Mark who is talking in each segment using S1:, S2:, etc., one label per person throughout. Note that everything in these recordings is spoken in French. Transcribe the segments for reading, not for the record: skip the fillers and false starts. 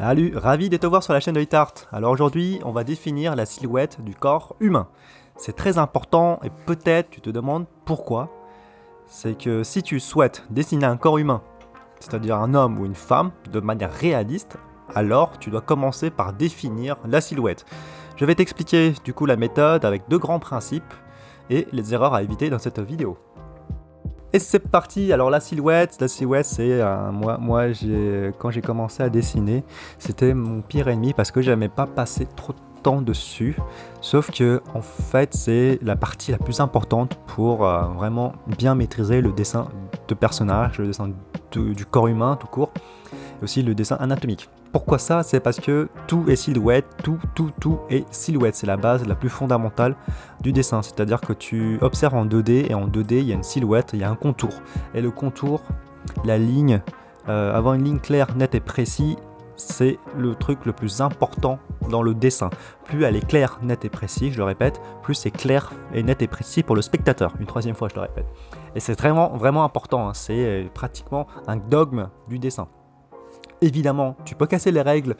S1: Salut, ravi de te voir sur la chaîne de Hitart. Alors aujourd'hui, on va définir la silhouette du corps humain. C'est très important et peut-être tu te demandes pourquoi. C'est que si tu souhaites dessiner un corps humain, c'est-à-dire un homme ou une femme, de manière réaliste, alors tu dois commencer par définir la silhouette. Je vais t'expliquer du coup la méthode avec deux grands principes et les erreurs à éviter dans cette vidéo. Et c'est parti. Alors la silhouette c'est quand j'ai commencé à dessiner, c'était mon pire ennemi parce que j'aimais pas passer trop de temps dessus. Sauf que en fait, c'est la partie la plus importante pour vraiment bien maîtriser le dessin de personnage, le dessin du corps humain tout court, et aussi le dessin anatomique. Pourquoi ça? C'est parce que tout est silhouette, tout est silhouette. C'est la base la plus fondamentale du dessin. C'est-à-dire que tu observes en 2D et en 2D, il y a une silhouette, il y a un contour. Et le contour, la ligne, avoir une ligne claire, nette et précise, c'est le truc le plus important dans le dessin. Plus elle est claire, nette et précise, je le répète, plus c'est clair et net et précis pour le spectateur. Une troisième fois, je le répète. Et c'est vraiment important. Hein. C'est pratiquement un dogme du dessin. Évidemment, tu peux casser les règles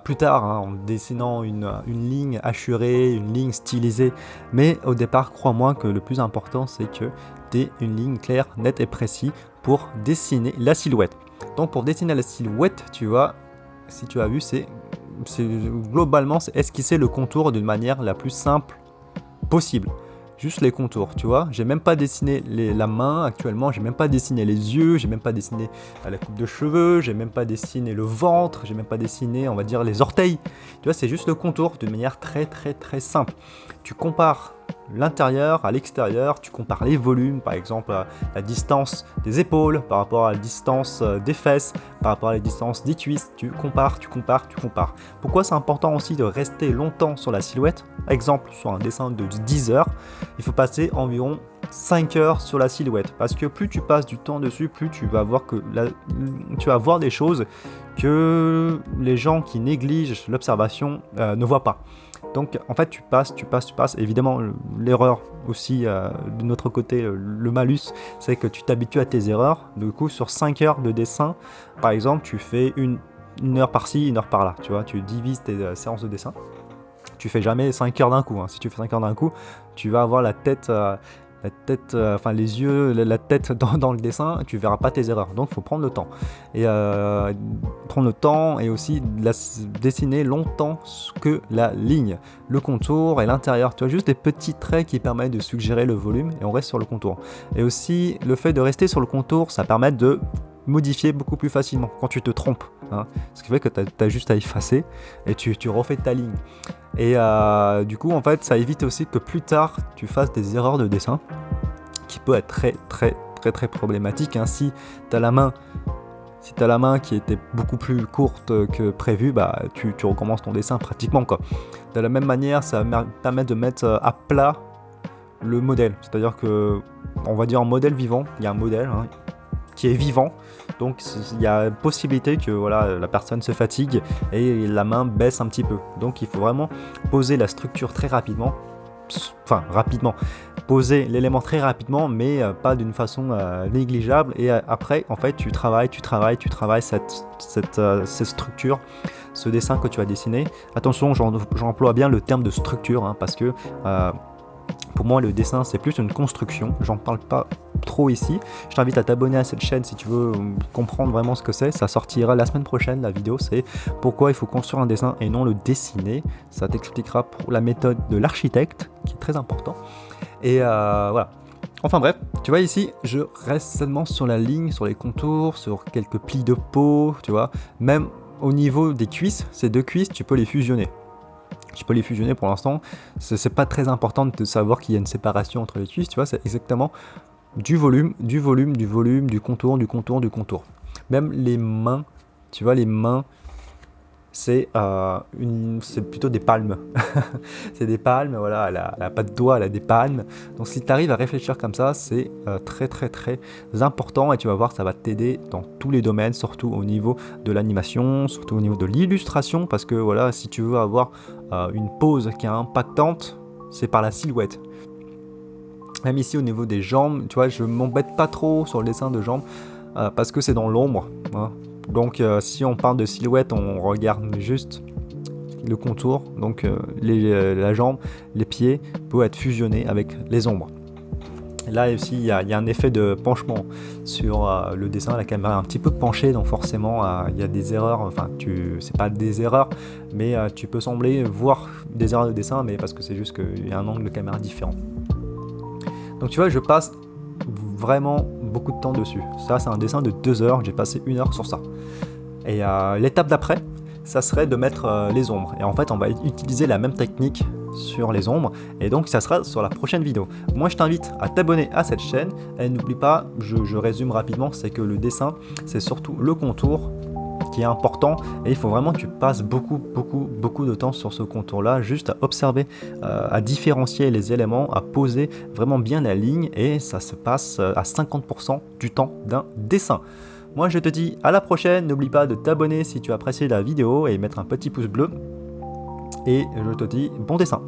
S1: plus tard en dessinant une ligne hachurée, une ligne stylisée, mais au départ, crois-moi que le plus important, c'est que tu aies une ligne claire, nette et précise pour dessiner la silhouette. Donc pour dessiner la silhouette, tu vois, si tu as vu, globalement, c'est esquisser le contour d'une manière la plus simple possible. Juste les contours, tu vois. J'ai même pas dessiné la main actuellement, j'ai même pas dessiné les yeux, j'ai même pas dessiné la coupe de cheveux, j'ai même pas dessiné le ventre, j'ai même pas dessiné, on va dire, les orteils. Tu vois, c'est juste le contour d'une manière très simple. Tu compares l'intérieur à l'extérieur, tu compares les volumes, par exemple la distance des épaules par rapport à la distance des fesses, par rapport à la distance des cuisses, tu compares. Pourquoi c'est important aussi de rester longtemps sur la silhouette? Exemple, sur un dessin de 10 heures, il faut passer environ 5 heures sur la silhouette, parce que plus tu passes du temps dessus, plus tu vas voir des choses que les gens qui négligent l'observation ne voient pas. Donc en fait tu passes. Évidemment l'erreur aussi de notre côté, le malus, c'est que tu t'habitues à tes erreurs. Du coup sur 5 heures de dessin, par exemple, tu fais une heure par-ci, une heure par-là. Tu vois, tu divises tes séances de dessin. Tu fais jamais 5 heures d'un coup. Hein. Si tu fais 5 heures d'un coup, tu vas avoir la tête, les yeux, la tête dans le dessin, tu verras pas tes erreurs. Donc, il faut prendre le temps. Et aussi dessiner longtemps que la ligne, le contour et l'intérieur. Tu as juste des petits traits qui permettent de suggérer le volume et on reste sur le contour. Et aussi, le fait de rester sur le contour, ça permet de modifier beaucoup plus facilement quand tu te trompes. Hein. Ce qui fait que tu as juste à effacer et tu refais ta ligne. Et du coup, en fait, ça évite aussi que plus tard, tu fasses des erreurs de dessin qui peut être très problématique. Hein. Si tu as la main qui était beaucoup plus courte que prévu, bah, tu recommences ton dessin pratiquement, quoi. De la même manière, ça permet de mettre à plat le modèle. C'est-à-dire que, on va dire en modèle vivant, il y a un modèle qui est vivant, donc il y a possibilité que la personne se fatigue et la main baisse un petit peu. Donc il faut vraiment poser la structure très rapidement, poser l'élément très rapidement, mais pas d'une façon négligeable. Et après, en fait, tu travailles cette structure, ce dessin que tu as dessiné. Attention, j'emploie bien le terme de structure, hein, parce que pour moi, le dessin, c'est plus une construction. J'en parle pas trop ici. Je t'invite à t'abonner à cette chaîne si tu veux comprendre vraiment ce que c'est. Ça sortira la semaine prochaine, la vidéo. C'est pourquoi il faut construire un dessin et non le dessiner. Ça t'expliquera pour la méthode de l'architecte, qui est très important. Et voilà. Enfin bref, tu vois ici, je reste seulement sur la ligne, sur les contours, sur quelques plis de peau, tu vois. Même au niveau des cuisses, ces deux cuisses, tu peux les fusionner. Pour l'instant, c'est pas très important de savoir qu'il y a une séparation entre les cuisses, tu vois, c'est exactement du volume, du contour. Même les mains, tu vois, c'est plutôt des palmes. C'est des palmes, voilà, elle a pas de doigts, elle a des palmes. Donc si tu arrives à réfléchir comme ça, c'est très important et tu vas voir, ça va t'aider dans tous les domaines, surtout au niveau de l'animation, surtout au niveau de l'illustration, parce que voilà, si tu veux avoir une pose qui est impactante, c'est par la silhouette. Même ici au niveau des jambes, tu vois, je m'embête pas trop sur le dessin de jambes parce que c'est dans l'ombre. Hein. Donc si on parle de silhouette, on regarde juste le contour, donc la jambe, les pieds peuvent être fusionnés avec les ombres. Là aussi, il y a un effet de penchement sur le dessin. La caméra est un petit peu penchée, donc forcément, il y a des erreurs. Enfin, c'est pas des erreurs, mais tu peux sembler voir des erreurs de dessin, mais parce que c'est juste qu'il y a un angle de caméra différent. Donc tu vois, je passe vraiment beaucoup de temps dessus. Ça, c'est un dessin de 2 heures. J'ai passé 1 heure sur ça. Et l'étape d'après, ça serait de mettre les ombres. Et en fait, on va utiliser la même technique sur les ombres. Et donc, ça sera sur la prochaine vidéo. Moi, je t'invite à t'abonner à cette chaîne. Et n'oublie pas, je résume rapidement, c'est que le dessin, c'est surtout le contour qui est important. Et il faut vraiment que tu passes beaucoup de temps sur ce contour-là, juste à observer, à différencier les éléments, à poser vraiment bien la ligne. Et ça se passe à 50% du temps d'un dessin. Moi je te dis à la prochaine, n'oublie pas de t'abonner si tu as apprécié la vidéo et mettre un petit pouce bleu. Et je te dis bon dessin.